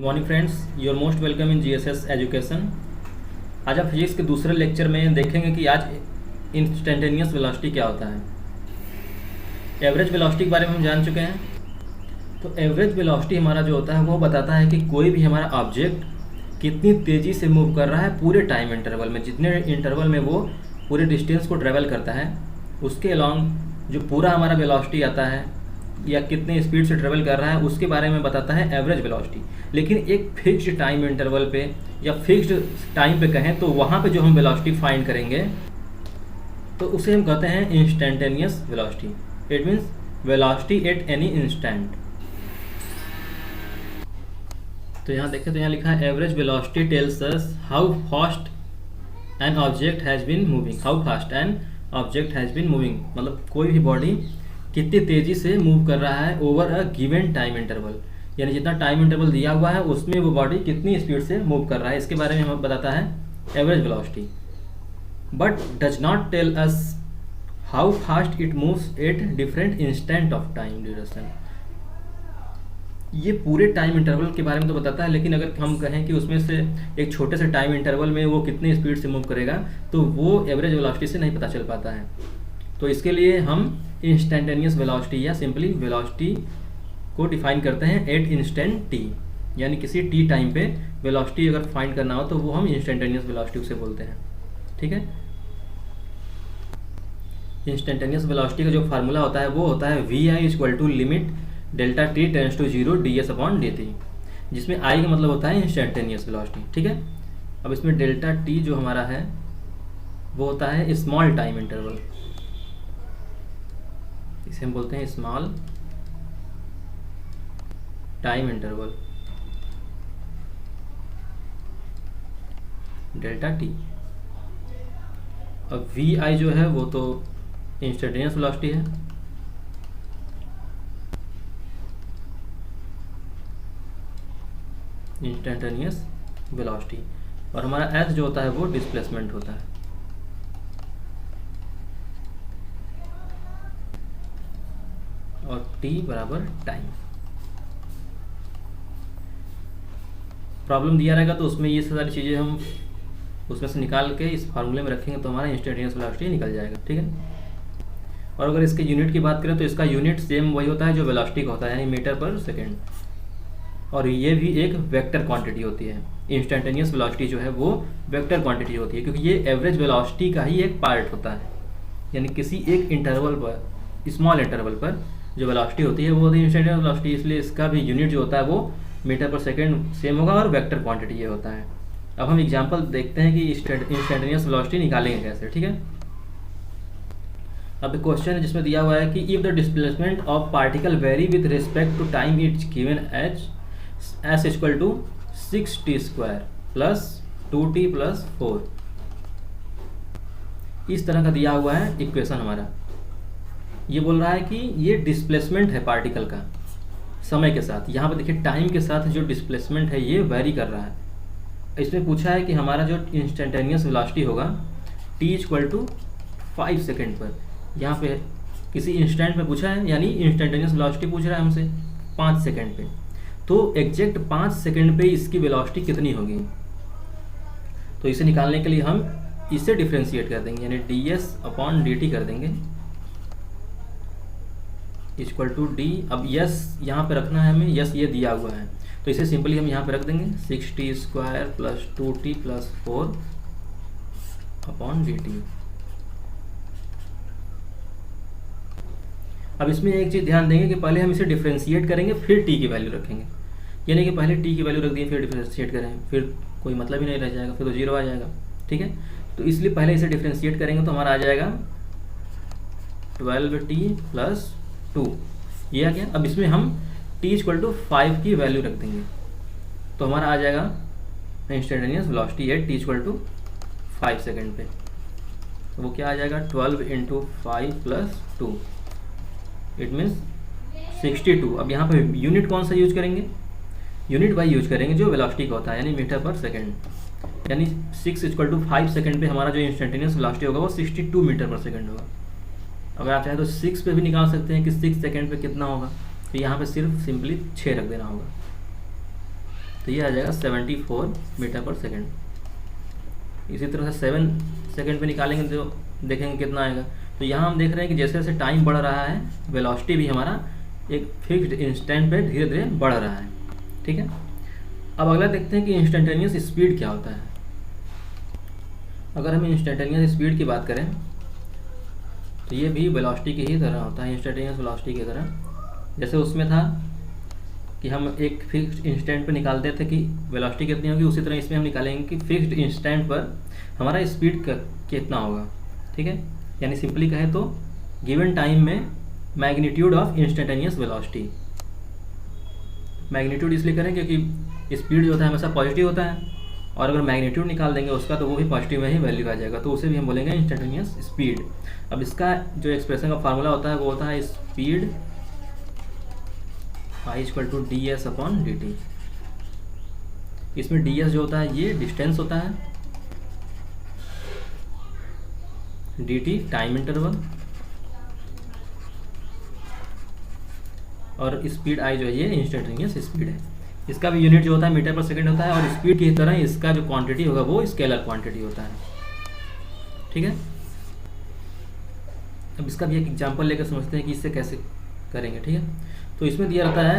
Morning friends, you are most welcome in GSS education. आज आप physics के दूसरे लेक्चर में देखेंगे कि आज इंस्टेंटेनियस वेलोसिटी क्या होता है। एवरेज वेलोसिटी के बारे में हम जान चुके हैं। तो एवरेज वेलोसिटी हमारा जो होता है वो बताता है कि कोई भी हमारा ऑब्जेक्ट कितनी तेज़ी से मूव कर रहा है पूरे टाइम इंटरवल में, जितने इंटरवल में वो पूरे डिस्टेंस को ट्रेवल करता है उसके अलॉन्ग जो पूरा हमारा वेलोसिटी आता है या कितने स्पीड से ट्रेवल कर रहा है उसके बारे में बताता है एवरेज वेलोसिटी। लेकिन एक फिक्स्ड टाइम इंटरवल पे या फिक्स्ड टाइम पे कहें तो वहाँ पे जो हम वेलोसिटी फाइंड करेंगे तो उसे हम कहते हैं instantaneous velocity. It means velocity at any instant. तो यहाँ देखें तो यहाँ लिखा है average velocity tells us how fast an object has been moving. How fast an object has been moving मतलब कोई भी बॉडी कितनी तेज़ी से मूव कर रहा है over a given time interval, यानी जितना टाइम इंटरवल दिया हुआ है उसमें वो बॉडी कितनी स्पीड से मूव कर रहा है, इसके बारे में हमें बताता है average velocity. But does not tell us how fast it moves at different instant of time duration. ये पूरे टाइम इंटरवल के बारे में तो बताता है, लेकिन अगर हम कहें कि उसमें से एक छोटे से टाइम इंटरवल में वो कितनी स्पीड से मूव करेगा तो वो एवरेज वेलोसिटी से नहीं पता चल पाता है। तो इसके लिए हम इंस्टेंटेनियस वेलोसिटी या सिंपली वेलोसिटी को डिफाइन करते हैं एट इंस्टेंट टी, यानी किसी टी टाइम पे वेलोसिटी अगर फाइंड करना हो तो वो हम इंस्टेंटेनियस वेलोसिटी उसे बोलते हैं। ठीक है। इंस्टेंटेनियस वेलोसिटी का जो फार्मूला होता है वो होता है V I equal to limit delta T tends to zero D S upon D T, जिसमें आई का मतलब होता है इंस्टेंटेनियस वेलोसिटी। ठीक है। अब इसमें डेल्टा टी जो हमारा है वो होता है स्मॉल टाइम इंटरवल, इसे हम बोलते हैं small time interval delta T. अब वी आई जो है वो तो इंस्टेंटेनियस वेलोसिटी है, इंस्टेंटेनियस वेलोसिटी, और हमारा एस जो होता है वो डिस्प्लेसमेंट होता है। और टी बराबर टाइम। प्रॉब्लम दिया रहेगा तो उसमें ये सारी चीज़ें हम उसमें से निकाल के इस फार्मूले में रखेंगे तो हमारा इंस्टेंटेनियस वेलोसिटी निकल जाएगा। ठीक है। और अगर इसके यूनिट की बात करें तो इसका यूनिट सेम वही होता है जो वेलोसिटी का होता है, यानी मीटर पर सेकेंड, और ये भी एक वेक्टर क्वांटिटी होती है। इंस्टेंटेनियस वेलोसिटी जो है वो वेक्टर क्वांटिटी होती है क्योंकि ये एवरेज वेलोसिटी का ही एक पार्ट होता है, यानी किसी एक इंटरवल पर, स्मॉल इंटरवल पर जो वेलोसिटी होती है वो होती है इंस्टेंटेनियस वेलोसिटी, इसलिए इसका भी यूनिट जो होता है वो मीटर पर सेकेंड सेम होगा और वेक्टर क्वांटिटी ये होता है। अब हम एग्जांपल देखते हैं कि इंस्टेंटेनियस वेलोसिटी निकालेंगे कैसे। ठीक है। अब क्वेश्चन है जिसमें दिया हुआ है कि if the displacement of particle vary with respect to time it's given as equal to 6t square plus 2t plus 4, इस तरह का दिया हुआ है इक्वेशन हमारा। ये बोल रहा है कि ये डिस्प्लेसमेंट है पार्टिकल का समय के साथ। यहाँ पर देखिए टाइम के साथ जो डिस्प्लेसमेंट है ये वेरी कर रहा है। इसमें पूछा है कि हमारा जो इंस्टेंटेनियस वेलोसिटी होगा t इक्वल टू 5 सेकेंड पर, यहाँ पे किसी इंस्टेंट में पूछा है, यानी इंस्टेंटेनियस वेलोसिटी पूछ रहा है हमसे 5 सेकेंड पे। तो एग्जैक्ट 5 सेकेंड पे इसकी वेलोसिटी कितनी होगी, तो इसे निकालने के लिए हम इसे डिफ्रेंशिएट कर देंगे, यानी D S upon D T कर देंगे इक्वल टू डी। अब यस यहाँ पे रखना है हमें, यस ये दिया हुआ है तो इसे सिंपली हम यहाँ पे रख देंगे 6t square plus 2t plus 4 upon D T. अब इसमें एक चीज़ ध्यान देंगे कि पहले हम इसे डिफ्रेंशिएट करेंगे फिर t की वैल्यू रखेंगे, यानी कि पहले t की वैल्यू रख दिए फिर डिफ्रेंशिएट करें, फिर कोई मतलब ही नहीं रह जाएगा, फिर तो जीरो आ जाएगा। ठीक है। तो इसलिए पहले इसे डिफ्रेंशिएट करेंगे तो हमारा आ जाएगा 12t प्लस 2, ये आ गया। अब इसमें हम t इक्वल टू 5 की वैल्यू रख देंगे तो हमारा आ जाएगा instantaneous velocity at t equal to 5 second पे। तो वो क्या आ जाएगा 12 इंटू 5 प्लस 2, इट मीन्स 62। अब यहाँ पर यूनिट कौन सा यूज करेंगे, यूनिट वाई यूज करेंगे जो वेलोसिटी का होता है, यानी मीटर पर सेकेंड, यानी 6 इक्वल टू 5 सेकेंड पे हमारा जो इंस्टेंटेनियस वेलोसिटी होगा वो 62 मीटर पर सेकेंड होगा। अगर आप चाहें तो 6 पे भी निकाल सकते हैं कि 6 सेकेंड पे कितना होगा, तो यहाँ पे सिर्फ सिंपली 6 रख देना होगा। तो ये आ जाएगा 74 मीटर पर सेकेंड। इसी तरह से 7 सेकेंड पे निकालेंगे तो देखेंगे कितना आएगा। तो यहाँ हम देख रहे हैं कि जैसे जैसे टाइम बढ़ रहा है वेलोसिटी भी हमारा एक फिक्स्ड इंस्टेंट पे धीरे धीरे बढ़ रहा है। ठीक है, अब अगला देखते हैं कि इंस्टेंटेनियस स्पीड क्या होता है। अगर हम इंस्टेंटेनियस स्पीड की बात करें तो ये भी वेलोसिटी की ही तरह होता है, इंस्टेंटेनियस वेलोसिटी की तरह। जैसे उसमें था कि हम एक फिक्स्ड इंस्टेंट पे निकालते थे कि वेलोसिटी कितनी होगी, उसी तरह इसमें हम निकालेंगे कि फिक्स्ड इंस्टेंट पर हमारा स्पीड कितना होगा। ठीक है, यानी सिंपली कहें तो गिवन टाइम में magnitude of instantaneous velocity. Magnitude इसलिए करें क्योंकि स्पीड जो होता है हमेशा पॉजिटिव होता है, और अगर मैग्नीट्यूड निकाल देंगे उसका तो वो भी पॉजिटिव में ही वैल्यू आ जाएगा, तो उसे भी हम बोलेंगे इंस्टेंटेनियस स्पीड। अब इसका जो एक्सप्रेशन का फार्मूला होता है वो होता है स्पीड I = ds/dt। इसमें ds जो होता है ये डिस्टेंस होता है, dt टाइम इंटरवल, और स्पीड I जो है ये इंस्टेंटेनियस स्पीड है। इसका भी यूनिट जो होता है मीटर पर सेकंड होता है, और स्पीड की तरह इसका जो क्वांटिटी होगा वो स्केलर क्वांटिटी होता है। ठीक है, अब इसका भी एक एग्जांपल लेकर समझते हैं कि इससे कैसे करेंगे। ठीक है, तो इसमें दिया रहता है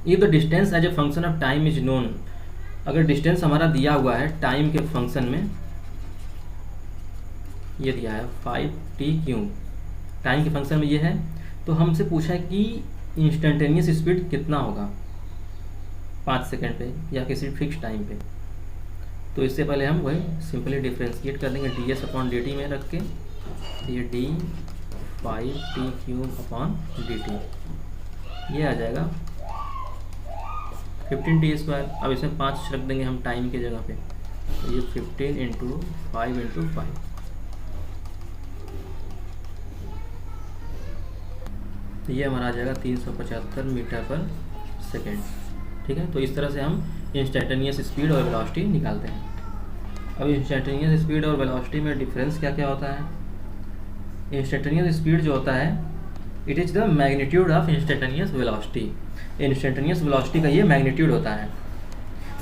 if the distance as a function of time is known. अगर डिस्टेंस हमारा दिया हुआ है टाइम के फंक्शन में, ये दिया है 5t3, टाइम के फंक्शन में ये है, तो हमसे पूछा है कि इंस्टेंटेनियस स्पीड कितना होगा 5 सेकेंड पे या किसी फिक्स टाइम पे। तो इससे पहले हम वही सिंपली डिफ्रेंशिएट कर देंगे ds/dt में रख के, ये d 5t3/dt ये आ जाएगा 15t²। अब इसमें 5 रख देंगे हम टाइम की जगह पे, तो ये 15 × 5 × 5, तो ये हमारा आ जाएगा 375 मीटर पर सेकेंड। ठीक है, तो इस तरह से हम इंस्टेंटेनियस स्पीड और वेलोसिटी निकालते हैं। अब इंस्टेंटेनियस स्पीड और वेलोसिटी में डिफरेंस क्या क्या होता है। इंस्टेंटेनियस स्पीड जो होता है it is the magnitude of instantaneous velocity. Instantaneous velocity का ये मैग्नीट्यूड होता है,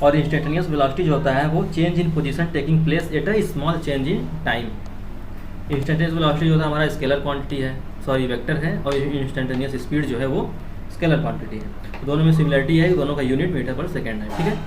और इंस्टेंटेनियस वेलोसिटी जो होता है वो change in position taking place at a small change in time. Instantaneous velocity जो होता है हमारा स्केलर क्वांटिटी है, सॉरी वेक्टर है, और इंस्टेंटेनियस स्पीड जो है वो स्केलर क्वांटिटी है। तो दोनों में सिमिलरिटी है, दोनों का यूनिट मीटर पर सेकेंड है। ठीक है।